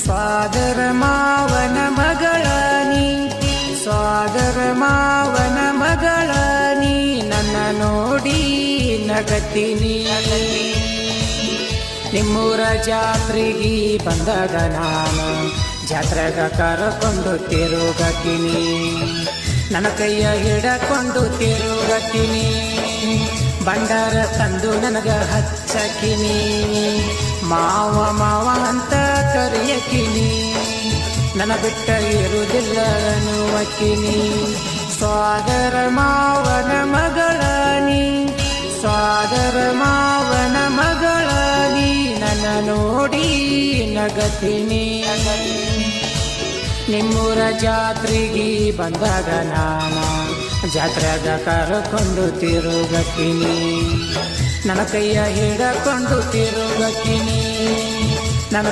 ಸ್ವಾದರ ಮಾವನ ಮಗಳ ನೀ, ಸ್ವಾದರ ಮಾವನ ಮಗಳ ನೀ, ನನ್ನ ನೋಡಿ ನಗತೀನಿ. ನಿಮ್ಮೂರ ಜಾತ್ರೆಗೆ ಬಂದಾಗ ನಾನು ಜಾತ್ರೆಗ ಕರಕೊಂಡು ತಿರುಗತೀನಿ, ನನ್ನ ಕೈಯ ಹಿಡಕೊಂಡು ತಿರುಗತೀನಿ. ಬಂಡಾರ ತಂದು ನನಗ ಹಚ್ಚಕಿನಿ, ಮಾವ ಮಾವ ಅಂತ ಕರೆಯಕಿನಿ, ನನ್ನ ಬಿಟ್ಟ ಇರುವುದಿಲ್ಲ ಅನ್ನುವಕಿನಿ. ಸ್ವಾದರ ಮಾವನ ಮಗಳ ನೀ, ಸ್ವಾದರ ಮಾವನ ಮಗಳ ನೀ, ನನ್ನ ನೋಡಿ ನಗತೀನಿ. ನಿಮ್ಮೂರ ಜಾತ್ರೆಗೆ ಬಂದಾಗ ನಾನು ಜಾತ್ರೆಗ ಕರಕೊಂಡು ತಿರುಗತೀನಿ, ನನ್ನ ಕೈಯ ಹಿಡಕೊಂಡು ತಿರುಗತೀನಿ. ನನ್ನ